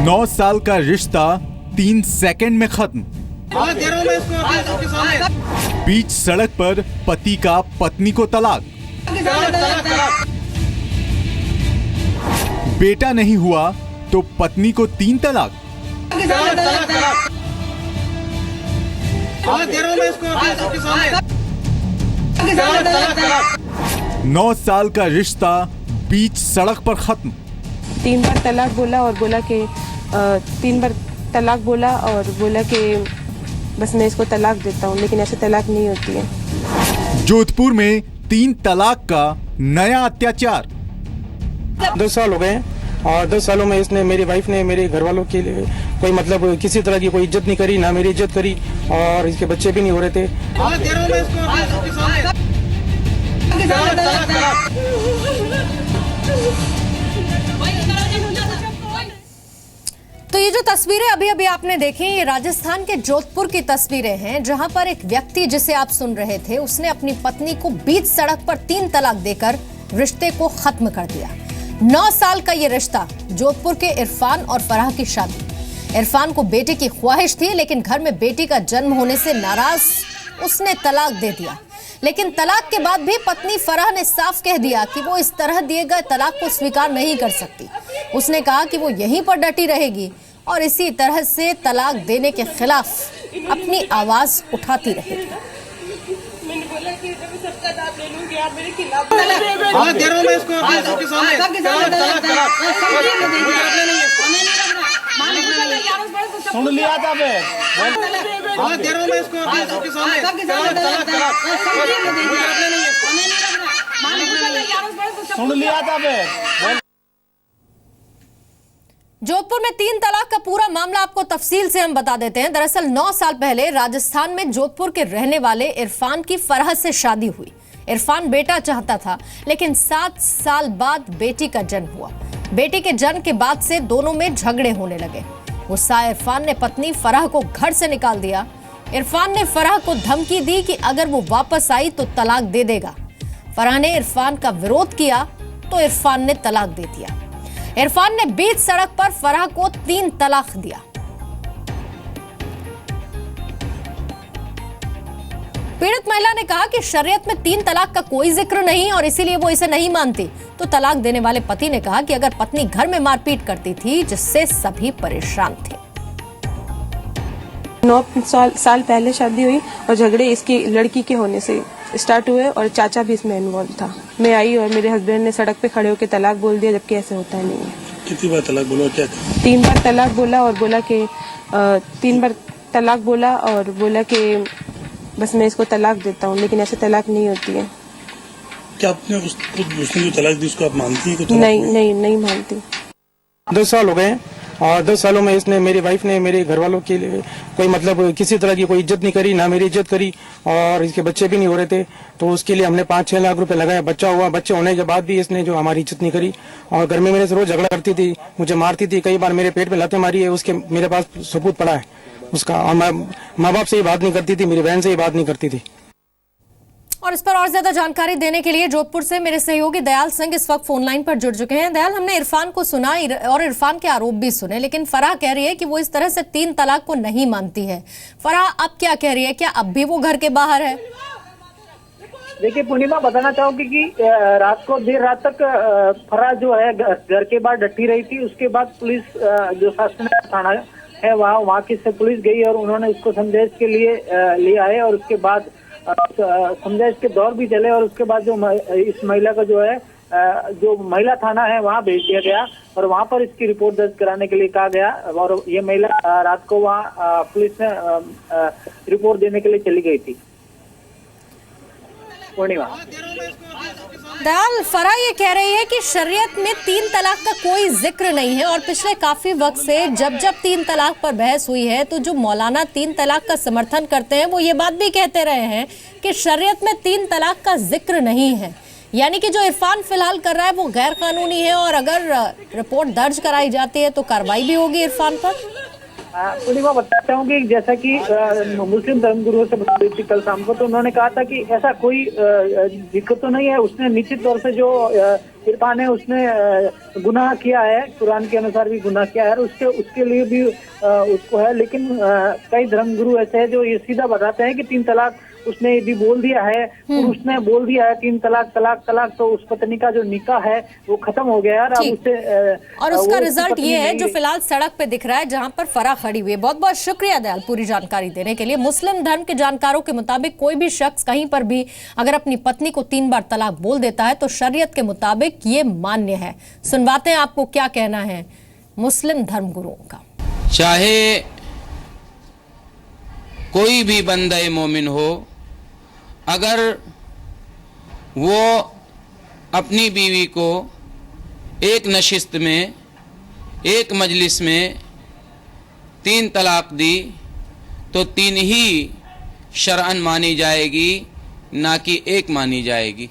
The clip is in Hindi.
9 साल का रिश्ता 3 सेकंड में खत्म। बीच सड़क पर पति का पत्नी को तलाक। बेटा नहीं हुआ तो पत्नी को 3 तलाक। 9 साल का रिश्ता बीच सड़क पर खत्म। 3 बार तलाक बोला और बोला कि 3 बार तलाक बोला और बोला कि बस मैं इसको तलाक देता हूँ, लेकिन ऐसे तलाक नहीं होती है। जोधपुर में 3 तलाक का नया अत्याचार। 10 साल हो गए हैं और 10 सालों में इसने, मेरी वाइफ ने मेरे घर वालों के लिए कोई मतलब किसी तरह की कोई इज्जत नहीं करी, ना मेरी इज्जत करी, और इसके बच्चे भी नहीं हो रहे थे। तो ये जो तस्वीरें अभी अभी आपने देखी, ये राजस्थान के जोधपुर की तस्वीरें हैं, जहां पर एक व्यक्ति जिसे आप सुन रहे थे, उसने अपनी पत्नी को बीच सड़क पर 3 तलाक देकर रिश्ते को खत्म कर दिया। 9 साल का ये रिश्ता, जोधपुर के इरफान और फराह की शादी। इरफान को बेटे की ख्वाहिश थी, लेकिन घर में बेटी का जन्म होने से नाराज उसने तलाक दे दिया। लेकिन तलाक के बाद भी पत्नी फराह ने साफ कह दिया कि वो इस तरह दिए गए तलाक को स्वीकार नहीं कर सकती। उसने कहा कि वो यहीं पर डटी रहेगी और इसी तरह से तलाक देने के खिलाफ अपनी आवाज उठाती रहेगी। मैंने बोला कि मैं सबका दाद ले लूंगी, आप मेरे खिलाफ दे रहा हूं मैं इसको सबके सामने। सुन लिया था मैं, दे रहा हूं मैं इसको सबके सामने। सुन लिया था मैं। जोधपुर में 3 तलाक का पूरा मामला आपको तफसील से हम बता देते हैं। दरअसल 9 साल पहले राजस्थान में जोधपुर के रहने वाले इरफान की फराह से शादी हुई। इरफान बेटा चाहता था, लेकिन 7 साल बाद बेटी का जन्म हुआ। बेटी के जन्म के बाद से दोनों में झगड़े होने लगे। गुस्सा इरफान ने पत्नी फराह को घर से निकाल दिया। इरफान ने फराह को धमकी दी कि अगर वो वापस आई तो तलाक दे देगा। फराह ने इरफान का विरोध किया तो इरफान ने तलाक दे दिया। इरफान ने बीच सड़क पर फराह को 3 तलाक दिया। पीड़ित महिला ने कहा कि शरीयत में 3 तलाक का कोई जिक्र नहीं और इसीलिए वो इसे नहीं मानती। तो तलाक देने वाले पति ने कहा कि अगर पत्नी घर में मारपीट करती थी, जिससे सभी परेशान थे। 9 साल पहले शादी हुई और झगड़े इसकी लड़की के होने से स्टार्ट हुए और चाचा भी इसमें इन्वॉल्व था। मैं आई और मेरे हस्बैंड ने सड़क पे खड़े होकर तलाक बोल दिया, जबकि ऐसे होता नहीं है। कितनी बार तलाक बोला, क्या 3 बार तलाक बोला और बोला कि 3 बार तलाक बोला और बोला कि बस मैं इसको तलाक देता हूँ, लेकिन ऐसे तलाक नहीं होती है। क्या आपने उसने जो तलाक दी उसको आप मानती है? नहीं मानती। 10 साल हो गए हैं और 10 सालों में इसने, मेरी वाइफ ने मेरे घर वालों के लिए कोई मतलब किसी तरह की कोई इज्जत नहीं करी, ना मेरी इज्जत करी, और इसके बच्चे भी नहीं हो रहे थे। तो उसके लिए हमने 5-6 लाख रुपए लगाए। बच्चा हुआ, बच्चे होने के बाद भी इसने जो हमारी इज्जत नहीं करी और घर में मेरे से रोज झगड़ा करती थी, मुझे मारती थी, कई बार मेरे पेट पे लातें मारी है। उसके मेरे पास सबूत पड़ा है उसका। और माँ बाप से ही बात नहीं करती थी, मेरी बहन से ही बात नहीं करती थी। और इस पर और ज्यादा जानकारी देने के लिए जोधपुर से मेरे सहयोगी दयाल सिंह इस वक्त फोन लाइन पर जुड़ चुके हैं। दयाल, हमने इरफान को सुना और इरफान के आरोप भी सुने, लेकिन फराह कह रही है कि वो इस तरह से 3 तलाक को नहीं मानती है। फराह अब क्या कह रही है? क्या अब भी वो घर के बाहर है? देखिए पूर्णिमा, बताना चाहूंगी कि रात को देर रात तक फराह जो है घर के बाहर डटी रही थी। उसके बाद पुलिस जो शासकीय थाना है वहाँ की से पुलिस गई और उन्होंने उसको समझाइश के लिए ले आए और उसके बाद समझाइश के दौर भी चले और उसके बाद जो इस महिला का जो है जो महिला थाना है वहाँ भेज दिया गया और वहाँ पर इसकी रिपोर्ट दर्ज कराने के लिए कहा गया। और ये महिला रात को वहाँ पुलिस में रिपोर्ट देने के लिए चली गई थी। पूर्णिमा, दयाल, फराह ये कह रही है कि शरीयत में 3 तलाक का कोई जिक्र नहीं है और पिछले काफी वक्त से जब 3 तलाक पर बहस हुई है तो जो मौलाना 3 तलाक का समर्थन करते हैं वो ये बात भी कहते रहे हैं कि शरीयत में 3 तलाक का जिक्र नहीं है। यानी कि जो इरफान फिलहाल कर रहा है वो गैर कानूनी है और अगर रिपोर्ट दर्ज कराई जाती है तो कार्रवाई भी होगी इरफान पर। पूर्णिमा बताना चाहूंगी जैसा कि मुस्लिम धर्मगुरुओं से बात हुई थी कल शाम को, तो उन्होंने कहा था कि ऐसा कोई दिक्कत तो नहीं है। उसने निश्चित तौर से जो इरफान है उसने गुनाह किया है, कुरान के अनुसार भी गुनाह किया है, उसके लिए भी उसको है। लेकिन कई धर्मगुरु ऐसे हैं जो ये सीधा बताते हैं कि 3 तलाक उसने भी बोल दिया है, पुरुष ने बोल दिया है 3 तलाक तलाक तलाक, तो उस पत्नी का जो निकाह है वो खत्म हो गया है। अब उसे और उसका रिजल्ट ये है जो फिलहाल सड़क पे दिख रहा है जहां पर फरा खड़ी हुई है। बहुत बहुत शुक्रिया दयाल पूरी जानकारी देने के लिए। मुस्लिम धर्म के जानकारों के मुताबिक कोई भी शख्स कहीं पर भी अगर अपनी पत्नी को 3 बार तलाक बोल देता है तो शरीयत के मुताबिक ये मान्य है। सुनवाते हैं आपको क्या कहना है मुस्लिम धर्म गुरुओं का। चाहे कोई भी बंदे मोमिन हो, अगर वो अपनी बीवी को एक नशिस्त में, एक मजलिस में 3 तलाक दी तो 3 ही शरअन मानी जाएगी, ना कि 1 मानी जाएगी।